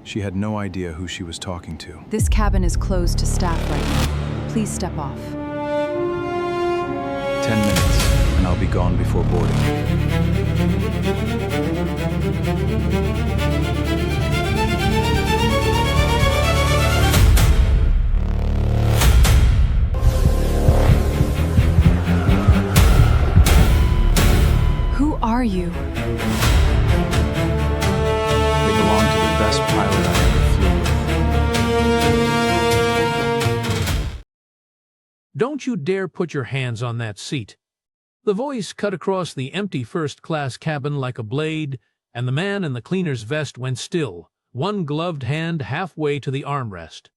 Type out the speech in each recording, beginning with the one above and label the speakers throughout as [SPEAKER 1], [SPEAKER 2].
[SPEAKER 1] She had no idea who she was talking to.
[SPEAKER 2] This cabin is closed to staff right now. Please step off.
[SPEAKER 1] 10 minutes, and I'll be gone before boarding.
[SPEAKER 2] Who are you?
[SPEAKER 1] They belong to the best pilot I ever flew with.
[SPEAKER 3] Don't you dare put your hands on that seat. The voice cut across the empty first-class cabin like a blade, and the man in the cleaner's vest went still, one gloved hand halfway to the armrest.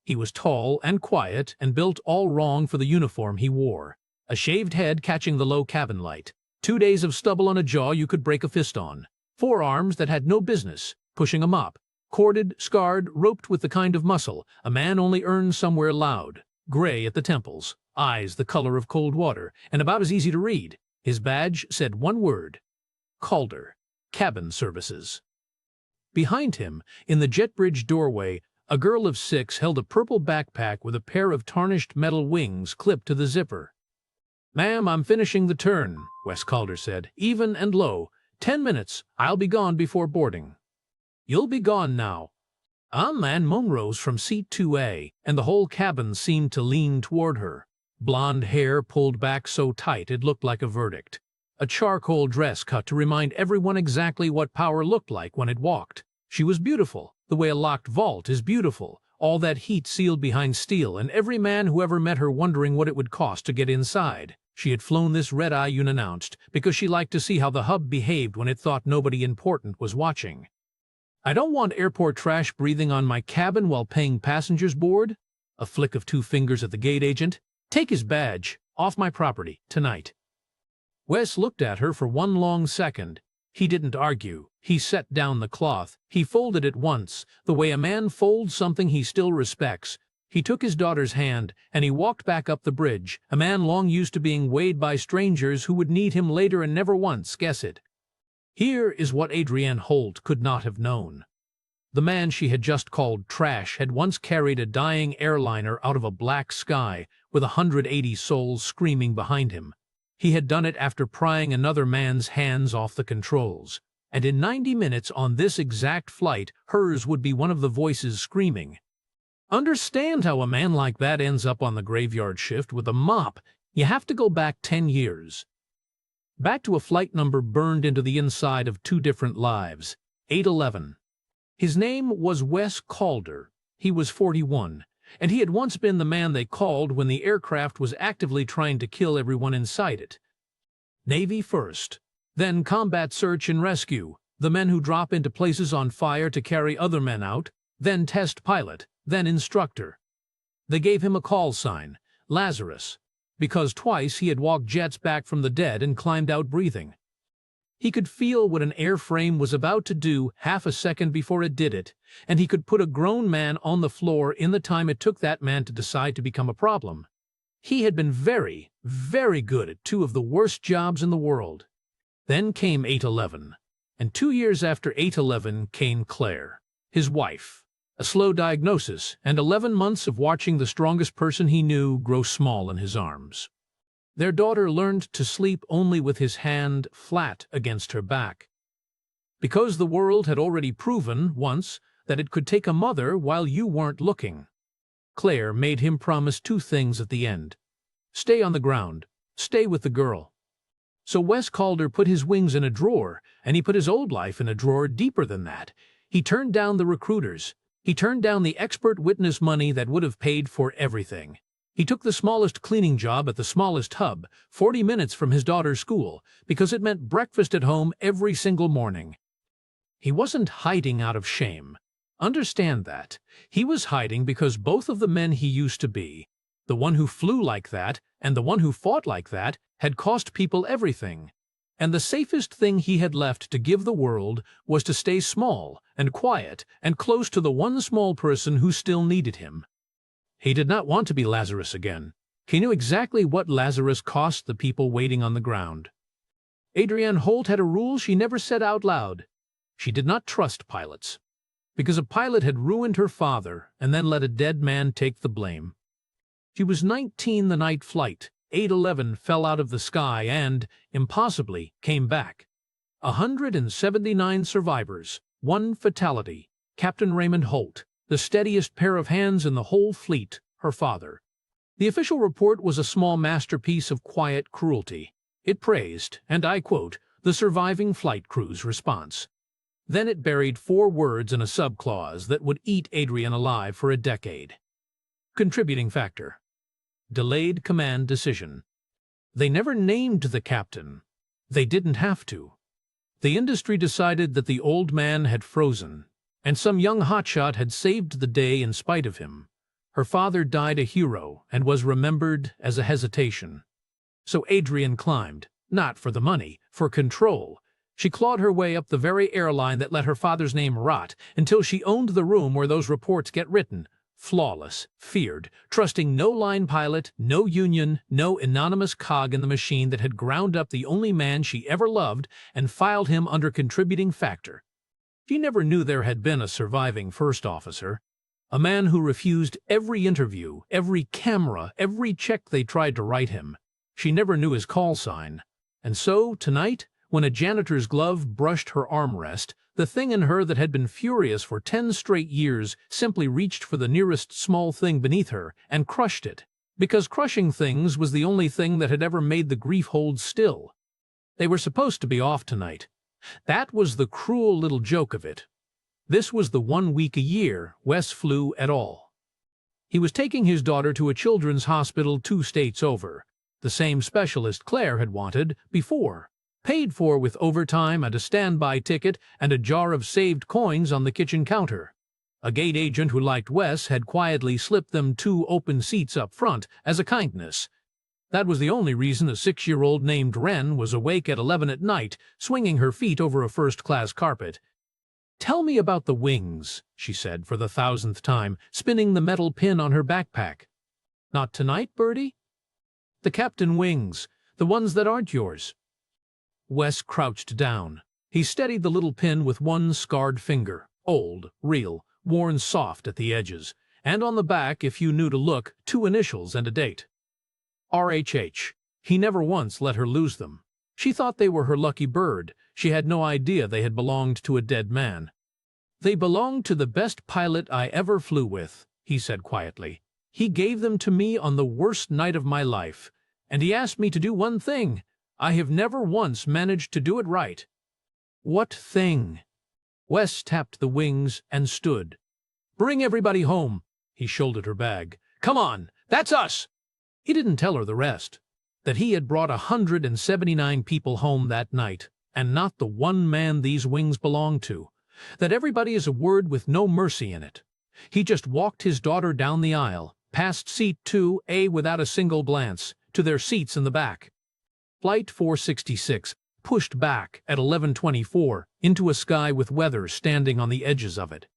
[SPEAKER 3] He was tall and quiet and built all wrong for the uniform he wore, a shaved head catching the low cabin light, 2 days of stubble on a jaw you could break a fist on, forearms that had no business, pushing a mop, corded, scarred, roped with the kind of muscle a man only earns somewhere loud, gray at the temples, eyes the color of cold water, and about as easy to read. His badge said one word: Calder, Cabin Services. Behind him, in the jet bridge doorway, a girl of 6 held a purple backpack with a pair of tarnished metal wings clipped to the zipper. "Ma'am, I'm finishing the turn," Wes Calder said, even and low. 10 minutes. I'll be gone before boarding." "You'll be gone now." A man moan rose from seat 2A, and the whole cabin seemed to lean toward her. Blonde hair pulled back so tight it looked like a verdict. A charcoal dress cut to remind everyone exactly what power looked like when it walked. She was beautiful, the way a locked vault is beautiful, all that heat sealed behind steel, and every man who ever met her wondering what it would cost to get inside. She had flown this red-eye unannounced because she liked to see how the hub behaved when it thought nobody important was watching. "I don't want airport trash breathing on my cabin while paying passengers board." A flick of 2 fingers at the gate agent. "Take his badge. Off my property. Tonight." Wes looked at her for one long second. He didn't argue. He set down the cloth. He folded it once, the way a man folds something he still respects. He took his daughter's hand, and he walked back up the bridge, a man long used to being weighed by strangers who would need him later and never once guess it. Here is what Adrienne Holt could not have known. The man she had just called trash had once carried a dying airliner out of a black sky with 180 souls screaming behind him. He had done it after prying another man's hands off the controls. And in 90 minutes on this exact flight, hers would be one of the voices screaming. Understand how a man like that ends up on the graveyard shift with a mop. You have to go back 10 years. Back to a flight number burned into the inside of 2 different lives. 811. His name was Wes Calder. He was 41, and he had once been the man they called when the aircraft was actively trying to kill everyone inside it. Navy first, then combat search and rescue, the men who drop into places on fire to carry other men out, then test pilot, then instructor. They gave him a call sign, Lazarus, because twice he had walked jets back from the dead and climbed out breathing. He could feel what an airframe was about to do half a second before it did it, and he could put a grown man on the floor in the time it took that man to decide to become a problem. He had been very, very good at 2 of the worst jobs in the world. Then came 811, and 2 years after 811 came Claire, his wife. A slow diagnosis, and 11 months of watching the strongest person he knew grow small in his arms. Their daughter learned to sleep only with his hand flat against her back. Because the world had already proven, once, that it could take a mother while you weren't looking. Claire made him promise 2 things at the end. Stay on the ground. Stay with the girl. So Wes Calder put his wings in a drawer, and he put his old life in a drawer deeper than that. He turned down the recruiters. He turned down the expert witness money that would have paid for everything. He took the smallest cleaning job at the smallest hub, 40 minutes from his daughter's school, because it meant breakfast at home every single morning. He wasn't hiding out of shame. Understand that. He was hiding because both of the men he used to be, the one who flew like that and the one who fought like that, had cost people everything. And the safest thing he had left to give the world was to stay small and quiet and close to the one small person who still needed him. He did not want to be Lazarus again. He knew exactly what Lazarus cost the people waiting on the ground. Adrienne Holt had a rule she never said out loud. She did not trust pilots. because a pilot had ruined her father and then let a dead man take the blame. She was 19 the night Flight 811 fell out of the sky and, impossibly, came back. 179 survivors, 1 fatality. Captain Raymond Holt, the steadiest pair of hands in the whole fleet, her father. The official report was a small masterpiece of quiet cruelty. It praised, and I quote, the surviving flight crew's response. Then it buried 4 words in a subclause that would eat Adrian alive for a decade. Contributing factor: delayed command decision. They never named the captain. They didn't have to. The industry decided that the old man had frozen, and some young hotshot had saved the day in spite of him. Her father died a hero and was remembered as a hesitation. So Adrian climbed, not for the money, for control. She clawed her way up the very airline that let her father's name rot until she owned the room where those reports get written. Flawless, feared, trusting no line pilot, no union, no anonymous cog in the machine that had ground up the only man she ever loved and filed him under contributing factor. She never knew there had been a surviving first officer, a man who refused every interview, every camera, every check they tried to write him. She never knew his call sign. And so, tonight, when a janitor's glove brushed her armrest, the thing in her that had been furious for 10 straight years simply reached for the nearest small thing beneath her and crushed it, because crushing things was the only thing that had ever made the grief hold still. They were supposed to be off tonight. That was the cruel little joke of it. This was the 1 week a year Wes flew at all. He was taking his daughter to a children's hospital 2 states over, the same specialist Claire had wanted before, paid for with overtime and a standby ticket and a jar of saved coins on the kitchen counter. A gate agent who liked Wes had quietly slipped them 2 open seats up front as a kindness. That was the only reason a 6-year-old named Wren was awake at 11 at night, swinging her feet over a first-class carpet. "Tell me about the wings," she said for the 1000th time, spinning the metal pin on her backpack. "Not tonight, Bertie?" "The captain wings, the ones that aren't yours." Wes crouched down. He steadied the little pin with one scarred finger, old, real, worn soft at the edges, and on the back, if you knew to look, 2 initials and a date. RHH. He never once let her lose them. She thought they were her lucky bird. She had no idea they had belonged to a dead man. "They belonged to the best pilot I ever flew with," he said quietly. "He gave them to me on the worst night of my life, and he asked me to do one thing. I have never once managed to do it right." "What thing?" Wes tapped the wings and stood. "Bring everybody home." He shouldered her bag. "Come on, that's us." He didn't tell her the rest, that he had brought 179 people home that night, and not the one man these wings belonged to, that everybody is a word with no mercy in it. He just walked his daughter down the aisle, past seat 2A without a single glance, to their seats in the back. Flight 466 pushed back at 11:24 into a sky with weather standing on the edges of it.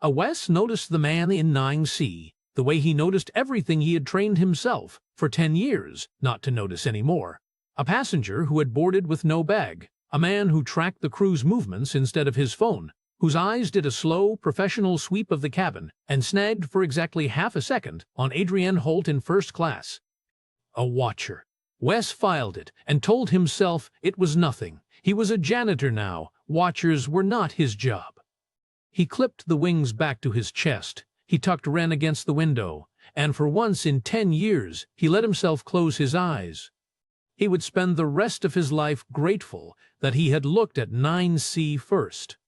[SPEAKER 3] Wes noticed the man in 9C, the way he noticed everything he had trained himself for 10 years not to notice anymore. A passenger who had boarded with no bag, a man who tracked the crew's movements instead of his phone, whose eyes did a slow, professional sweep of the cabin and snagged for exactly half a second on Adrienne Holt in first class. A watcher. Wes filed it and told himself it was nothing. He was a janitor now. Watchers were not his job. He clipped the wings back to his chest. He tucked Wren against the window, and for once in 10 years, he let himself close his eyes. He would spend the rest of his life grateful that he had looked at 9C first.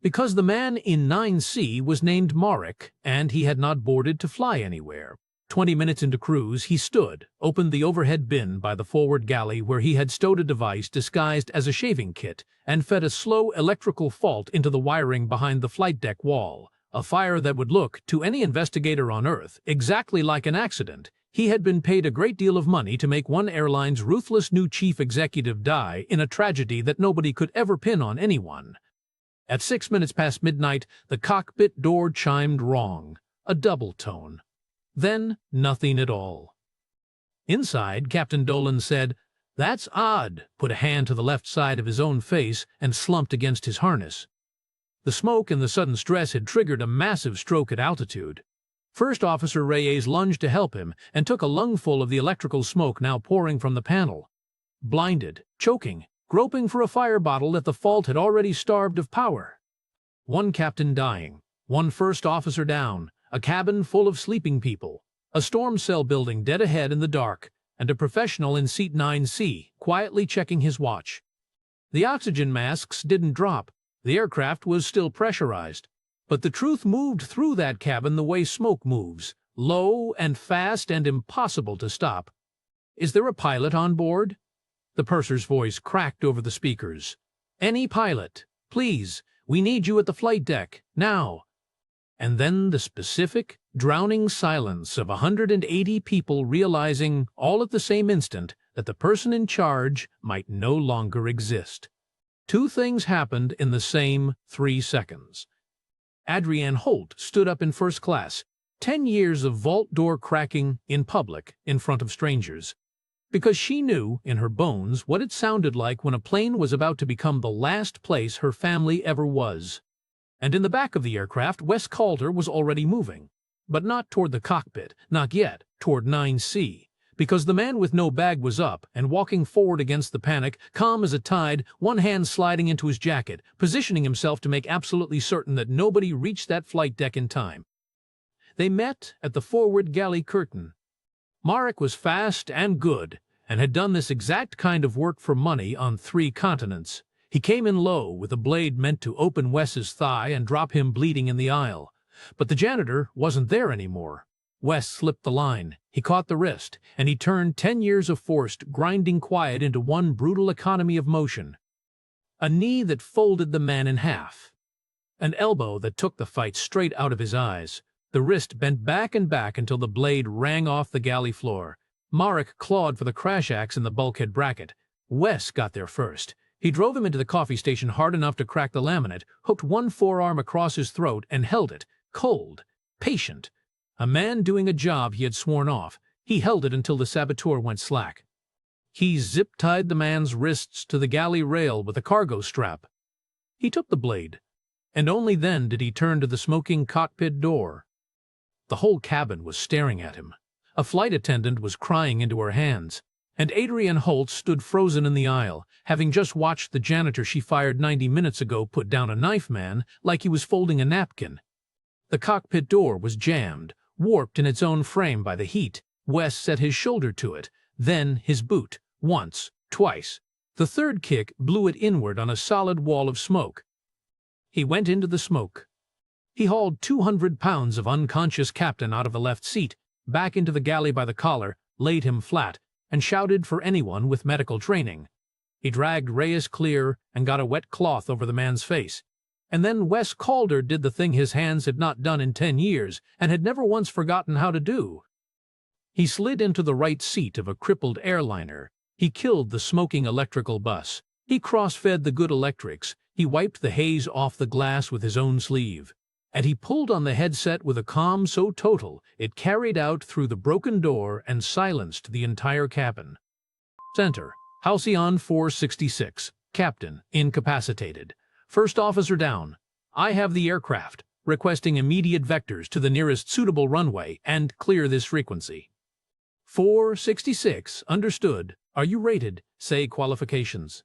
[SPEAKER 3] Because the man in 9C was named Marek, and he had not boarded to fly anywhere. 20 minutes into cruise, he stood, opened the overhead bin by the forward galley where he had stowed a device disguised as a shaving kit, and fed a slow electrical fault into the wiring behind the flight deck wall, a fire that would look, to any investigator on Earth, exactly like an accident. He had been paid a great deal of money to make one airline's ruthless new chief executive die in a tragedy that nobody could ever pin on anyone. At 6 minutes past midnight, the cockpit door chimed wrong, a double tone. Then nothing at all. Inside, Captain Dolan said, "That's odd," put a hand to the left side of his own face, and slumped against his harness. The smoke and the sudden stress had triggered a massive stroke at altitude. First Officer Reyes lunged to help him and took a lungful of the electrical smoke now pouring from the panel. Blinded, choking, groping for a fire bottle that the fault had already starved of power. One captain dying, one first officer down, a cabin full of sleeping people, a storm cell building dead ahead in the dark, and a professional in seat 9C quietly checking his watch. The oxygen masks didn't drop. The aircraft was still pressurized. But the truth moved through that cabin the way smoke moves, low and fast and impossible to stop. "Is there a pilot on board?" The purser's voice cracked over the speakers. "Any pilot, please. We need you at the flight deck, now." And then the specific, drowning silence of 180 people realizing, all at the same instant, that the person in charge might no longer exist. Two things happened in the same 3 seconds. Adrienne Holt stood up in first class, 10 years of vault door cracking in public in front of strangers, because she knew in her bones what it sounded like when a plane was about to become the last place her family ever was. And in the back of the aircraft, Wes Calder was already moving, but not toward the cockpit, not yet, toward 9C, because the man with no bag was up and walking forward against the panic, calm as a tide, one hand sliding into his jacket, positioning himself to make absolutely certain that nobody reached that flight deck in time. They met at the forward galley curtain. Marek was fast and good, and had done this exact kind of work for money on 3 continents. He came in low, with a blade meant to open Wes's thigh and drop him bleeding in the aisle. But the janitor wasn't there anymore. Wes slipped the line, he caught the wrist, and he turned 10 years of forced, grinding quiet into one brutal economy of motion. A knee that folded the man in half. An elbow that took the fight straight out of his eyes. The wrist bent back and back until the blade rang off the galley floor. Marek clawed for the crash axe in the bulkhead bracket. Wes got there first. He drove him into the coffee station hard enough to crack the laminate, hooked one forearm across his throat, and held it, cold, patient. A man doing a job he had sworn off. He held it until the saboteur went slack. He zip-tied the man's wrists to the galley rail with a cargo strap. He took the blade, and only then did he turn to the smoking cockpit door. The whole cabin was staring at him. A flight attendant was crying into her hands, and Adrienne Holt stood frozen in the aisle, having just watched the janitor she fired 90 minutes ago put down a knife man like he was folding a napkin. The cockpit door was jammed, warped in its own frame by the heat. Wes set his shoulder to it, then his boot, once, twice. The third kick blew it inward on a solid wall of smoke. He went into the smoke. He hauled 200 pounds of unconscious captain out of the left seat, back into the galley by the collar, laid him flat, and shouted for anyone with medical training. He dragged Reyes clear and got a wet cloth over the man's face. And then Wes Calder did the thing his hands had not done in 10 years and had never once forgotten how to do. He slid into the right seat of a crippled airliner. He killed the smoking electrical bus. He cross-fed the good electrics. He wiped the haze off the glass with his own sleeve. And he pulled on the headset with a calm so total it carried out through the broken door and silenced the entire cabin. Center, Halcyon 466, Captain, incapacitated. First officer down. I have the aircraft, requesting immediate vectors to the nearest suitable runway and clear this frequency. 466, understood. Are you rated? Say qualifications.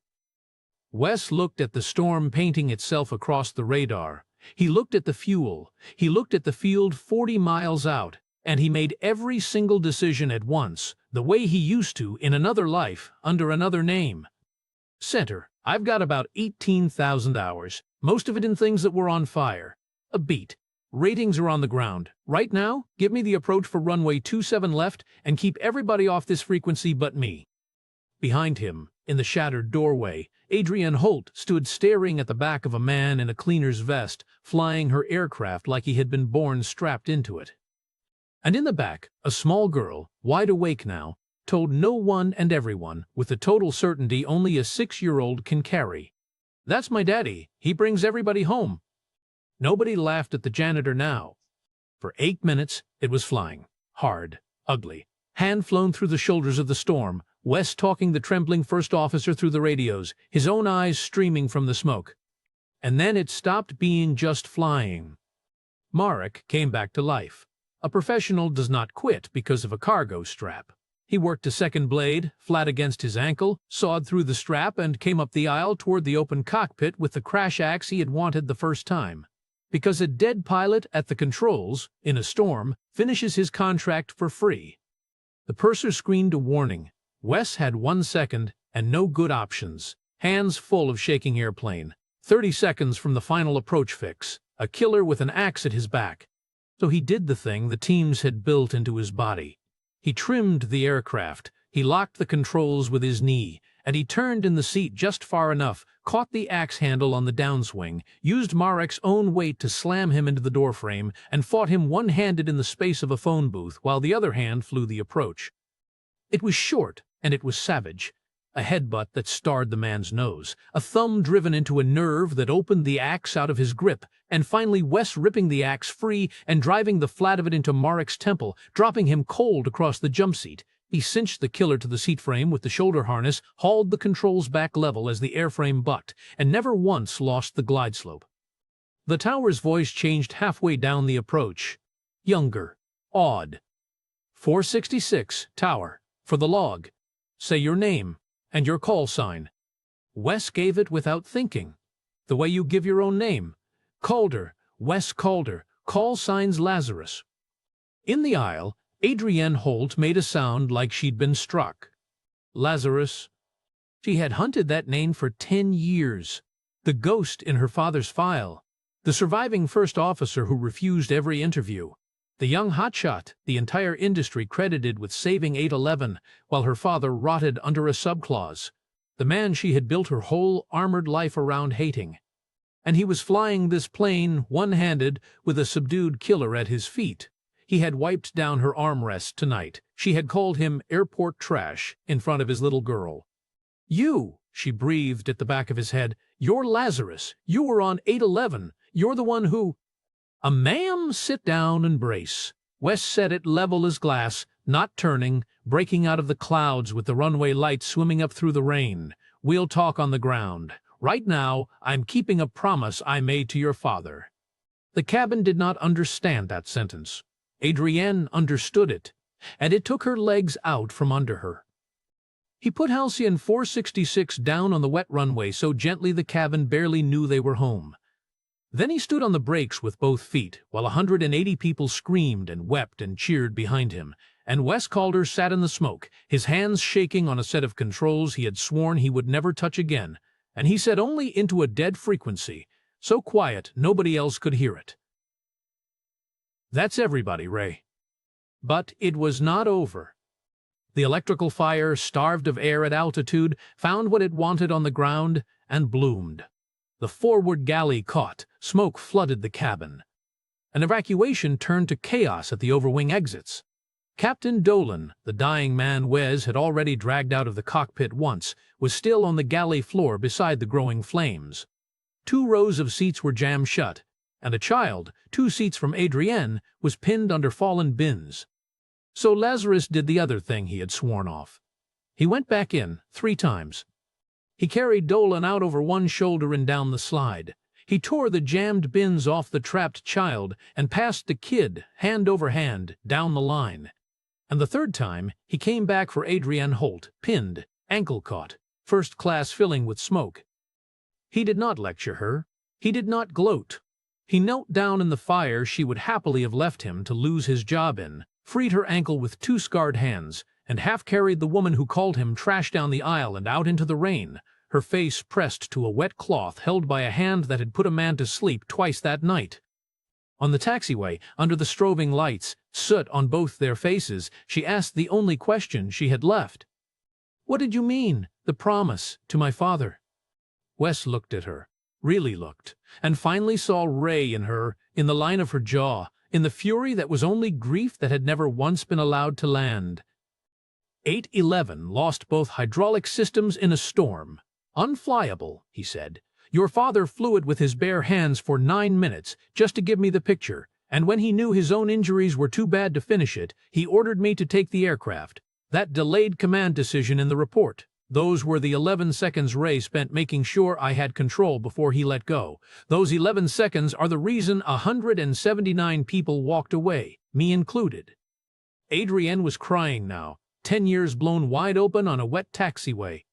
[SPEAKER 3] Wes looked at the storm painting itself across the radar. He looked at the fuel. He looked at the field 40 miles out, and he made every single decision at once, the way he used to in another life, under another name. Center, I've got about 18,000 hours, most of it in things that were on fire. A beat. Ratings are on the ground. Right now, give me the approach for runway 27 left and keep everybody off this frequency but me. Behind him, in the shattered doorway, Adrienne Holt stood staring at the back of a man in a cleaner's vest, flying her aircraft like he had been born strapped into it. And in the back, a small girl, wide awake now, told no one and everyone, with the total certainty only a 6-year-old can carry. That's my daddy. He brings everybody home. Nobody laughed at the janitor now. For 8 minutes, it was flying. Hard, ugly. Hand flown through the shoulders of the storm, Wes talking the trembling first officer through the radios, his own eyes streaming from the smoke. and then it stopped being just flying. Marek came back to life. A professional does not quit because of a cargo strap. He worked a second blade, flat against his ankle, sawed through the strap, and came up the aisle toward the open cockpit with the crash axe he had wanted the first time. Because a dead pilot at the controls, in a storm, finishes his contract for free. The purser screamed a warning. Wes had 1 second and no good options. Hands full of shaking airplane. 30 seconds from the final approach fix. A killer with an axe at his back. So he did the thing the teams had built into his body. He trimmed the aircraft, he locked the controls with his knee, and he turned in the seat just far enough, caught the axe handle on the downswing, used Marek's own weight to slam him into the doorframe, and fought him one-handed in the space of a phone booth while the other hand flew the approach. It was short, and it was savage. A headbutt that starred the man's nose, a thumb driven into a nerve that opened the axe out of his grip, and finally Wes ripping the axe free and driving the flat of it into Marek's temple, dropping him cold across the jump seat. He cinched the killer to the seat frame with the shoulder harness, hauled the controls back level as the airframe bucked, and never once lost the glide slope. The tower's voice changed halfway down the approach. Younger. Awed. 466, Tower. For the log. Say your name. And your call sign. Wes gave it without thinking. The way you give your own name. Calder, Wes Calder, call signs Lazarus. In the aisle, Adrienne Holt made a sound like she'd been struck. Lazarus. She had hunted that name for 10 years. The ghost in her father's file. The surviving first officer who refused every interview. The young hotshot, the entire industry credited with saving 811, while her father rotted under a subclause. The man she had built her whole armored life around hating. And he was flying this plane one-handed with a subdued killer at his feet. He had wiped down her armrest tonight. She had called him airport trash in front of his little girl. You, she breathed at the back of his head, you're Lazarus. You were on 811. You're the one who... Ma'am, sit down and brace. Wes said it level as glass, not turning, breaking out of the clouds with the runway lights swimming up through the rain. We'll talk on the ground. Right now, I'm keeping a promise I made to your father. The cabin did not understand that sentence. Adrienne understood it, and it took her legs out from under her. He put Halcyon 466 down on the wet runway so gently the cabin barely knew they were home. Then he stood on the brakes with both feet, while 180 people screamed and wept and cheered behind him, and Wes Calder sat in the smoke, his hands shaking on a set of controls he had sworn he would never touch again, and he said only into a dead frequency, so quiet nobody else could hear it. That's everybody, Ray. But it was not over. The electrical fire, starved of air at altitude, found what it wanted on the ground and bloomed. The forward galley caught, smoke flooded the cabin. An evacuation turned to chaos at the overwing exits. Captain Dolan, the dying man Wes had already dragged out of the cockpit once, was still on the galley floor beside the growing flames. 2 rows of seats were jammed shut, and a child, 2 seats from Adrienne, was pinned under fallen bins. So Lazarus did the other thing he had sworn off. He went back in 3 times. He carried Dolan out over one shoulder and down the slide. He tore the jammed bins off the trapped child and passed the kid, hand over hand, down the line. And the 3rd time, he came back for Adrienne Holt, pinned, ankle caught, first class filling with smoke. He did not lecture her. He did not gloat. He knelt down in the fire she would happily have left him to lose his job in, freed her ankle with 2 scarred hands, and half-carried the woman who called him trash down the aisle and out into the rain, her face pressed to a wet cloth held by a hand that had put a man to sleep twice that night. On the taxiway, under the strobing lights, soot on both their faces, she asked the only question she had left. What did you mean, the promise, to my father? Wes looked at her, really looked, and finally saw Ray in her, in the line of her jaw, in the fury that was only grief that had never once been allowed to land. 811 lost both hydraulic systems in a storm. Unflyable, he said. Your father flew it with his bare hands for 9 minutes just to give me the picture, and when he knew his own injuries were too bad to finish it, he ordered me to take the aircraft. That delayed command decision in the report. Those were the 11 seconds Ray spent making sure I had control before he let go. Those 11 seconds are the reason 179 people walked away, me included. Adrian was crying now, 10 years blown wide open on a wet taxiway.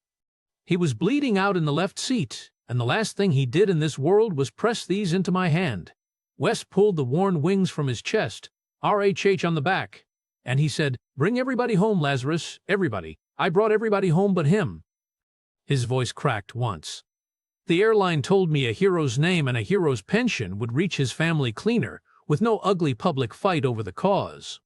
[SPEAKER 3] He was bleeding out in the left seat, and the last thing he did in this world was press these into my hand. Wes pulled the worn wings from his chest, RHH on the back, and he said, "Bring everybody home, Lazarus, everybody. I brought everybody home but him." His voice cracked once. The airline told me a hero's name and a hero's pension would reach his family cleaner, with no ugly public fight over the cause.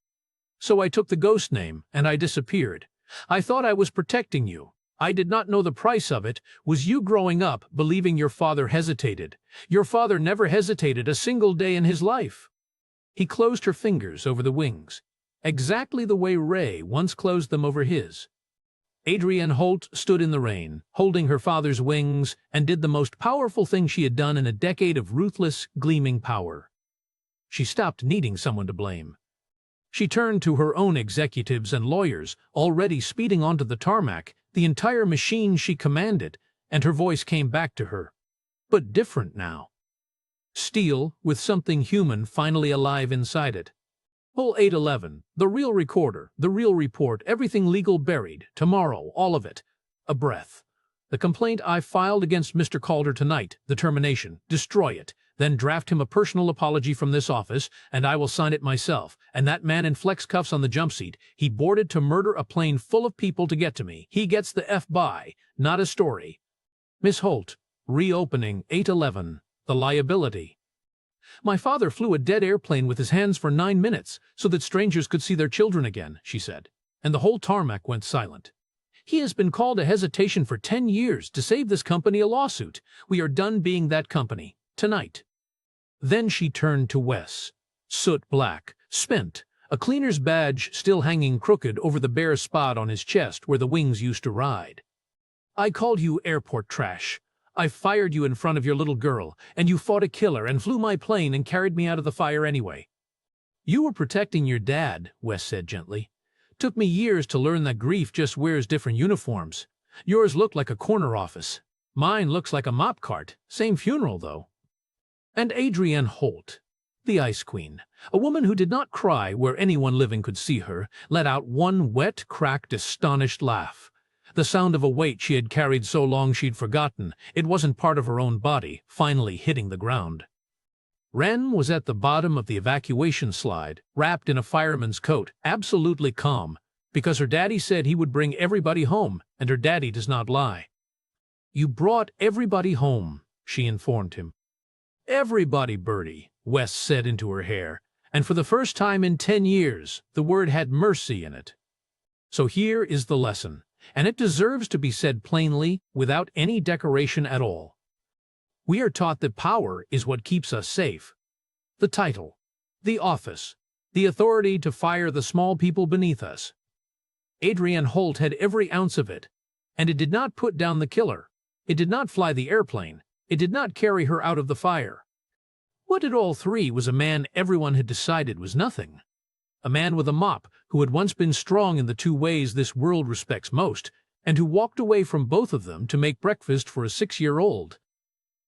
[SPEAKER 3] So I took the ghost name, and I disappeared. I thought I was protecting you. I did not know the price of it was you growing up believing your father hesitated. Your father never hesitated a single day in his life. He closed her fingers over the wings, exactly the way Ray once closed them over his. Adrienne Holt stood in the rain, holding her father's wings, and did the most powerful thing she had done in a decade of ruthless, gleaming power. She stopped needing someone to blame. She turned to her own executives and lawyers, already speeding onto the tarmac, the entire machine she commanded, and her voice came back to her. But different now. Steel, with something human finally alive inside it. Pull 811, the real recorder, the real report, everything legal buried, tomorrow, all of it. A breath. The complaint I filed against Mr. Calder tonight, the termination, destroy it, then draft him a personal apology from this office, and I will sign it myself. And that man in flex cuffs on the jump seat, he boarded to murder a plane full of people to get to me. He gets the F by, not a story. Miss Holt, reopening 811, the liability. My father flew a dead airplane with his hands for 9 minutes so that strangers could see their children again, she said, and the whole tarmac went silent. He has been called a hesitation for 10 years to save this company a lawsuit. We are done being that company, tonight. Then she turned to Wes, soot black, spent, a cleaner's badge still hanging crooked over the bare spot on his chest where the wings used to ride. I called you airport trash. I fired you in front of your little girl, and you fought a killer and flew my plane and carried me out of the fire anyway. You were protecting your dad, Wes said gently. Took me years to learn that grief just wears different uniforms. Yours looked like a corner office. Mine looks like a mop cart. Same funeral, though. And Adrienne Holt, the Ice Queen, a woman who did not cry where anyone living could see her, let out one wet, cracked, astonished laugh. The sound of a weight she had carried so long she'd forgotten it wasn't part of her own body, finally hitting the ground. Wren was at the bottom of the evacuation slide, wrapped in a fireman's coat, absolutely calm, because her daddy said he would bring everybody home, and her daddy does not lie. You brought everybody home, she informed him. Everybody, Bertie, Wes said into her hair, and for the first time in 10 years, the word had mercy in it. So here is the lesson, and it deserves to be said plainly, without any decoration at all. We are taught that power is what keeps us safe. The title, the office, the authority to fire the small people beneath us. Adrienne Holt had every ounce of it, and it did not put down the killer. It did not fly the airplane. It did not carry her out of the fire. What did all three was a man everyone had decided was nothing. A man with a mop who had once been strong in the two ways this world respects most, and who walked away from both of them to make breakfast for a 6-year-old.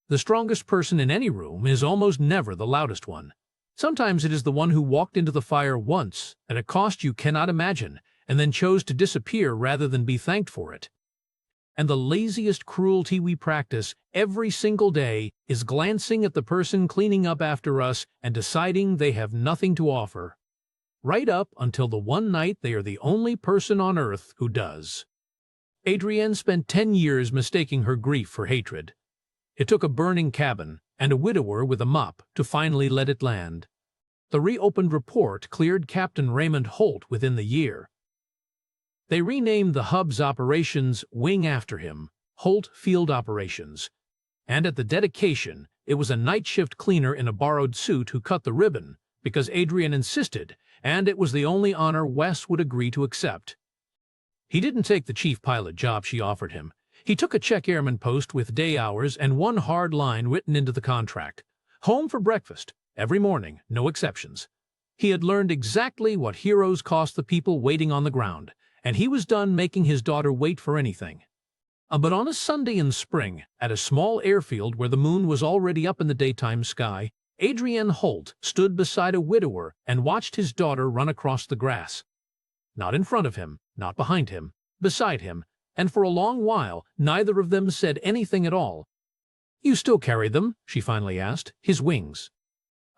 [SPEAKER 3] The strongest person in any room is almost never the loudest one. Sometimes it is the one who walked into the fire once, at a cost you cannot imagine, and then chose to disappear rather than be thanked for it. And the laziest cruelty we practice every single day is glancing at the person cleaning up after us and deciding they have nothing to offer. Right up until the one night they are the only person on earth who does. Adrienne spent 10 years mistaking her grief for hatred. It took a burning cabin and a widower with a mop to finally let it land. The reopened report cleared Captain Raymond Holt within the year. They renamed the hub's operations wing after him, Holt Field Operations. And at the dedication, it was a night shift cleaner in a borrowed suit who cut the ribbon, because Adrienne insisted, and it was the only honor Wes would agree to accept. He didn't take the chief pilot job she offered him. He took a check airman post with day hours and one hard line written into the contract. Home for breakfast, every morning, no exceptions. He had learned exactly what heroes cost the people waiting on the ground, and he was done making his daughter wait for anything. But on a Sunday in spring, at a small airfield where the moon was already up in the daytime sky, Adrienne Holt stood beside a widower and watched his daughter run across the grass. Not in front of him, not behind him, beside him, and for a long while neither of them said anything at all. "You still carry them?" she finally asked. "His wings."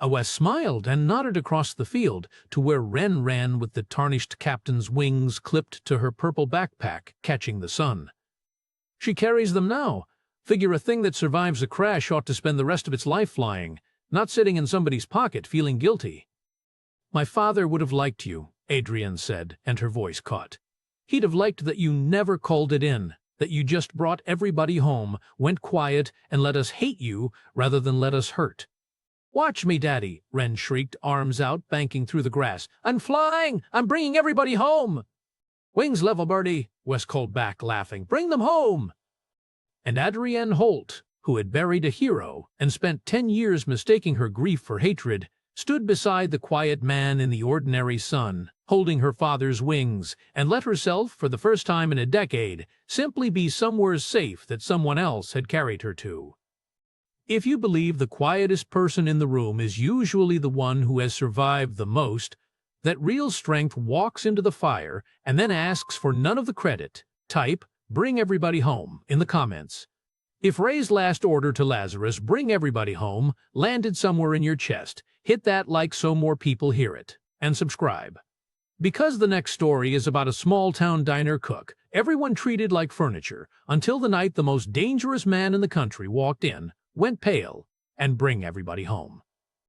[SPEAKER 3] Wes smiled and nodded across the field to where Wren ran with the tarnished captain's wings clipped to her purple backpack, catching the sun. "She carries them now. Figure a thing that survives a crash ought to spend the rest of its life flying, not sitting in somebody's pocket feeling guilty." "My father would have liked you," Adrienne said, and her voice caught. "He'd have liked that you never called it in, that you just brought everybody home, went quiet, and let us hate you rather than let us hurt." "Watch me, Daddy," Wren shrieked, arms out, banking through the grass. "I'm flying! I'm bringing everybody home!" "Wings level, birdie," Wes called back, laughing. "Bring them home!" And Adrienne Holt, who had buried a hero and spent 10 years mistaking her grief for hatred, stood beside the quiet man in the ordinary sun, holding her father's wings, and let herself, for the first time in a decade, simply be somewhere safe that someone else had carried her to. If you believe the quietest person in the room is usually the one who has survived the most, that real strength walks into the fire and then asks for none of the credit, type "Bring everybody home" in the comments. If Ray's last order to Lazarus, "Bring everybody home," landed somewhere in your chest, hit that like so more people hear it, and subscribe. Because the next story is about a small-town diner cook, everyone treated like furniture, until the night the most dangerous man in the country walked in, went pale, and bring everybody home.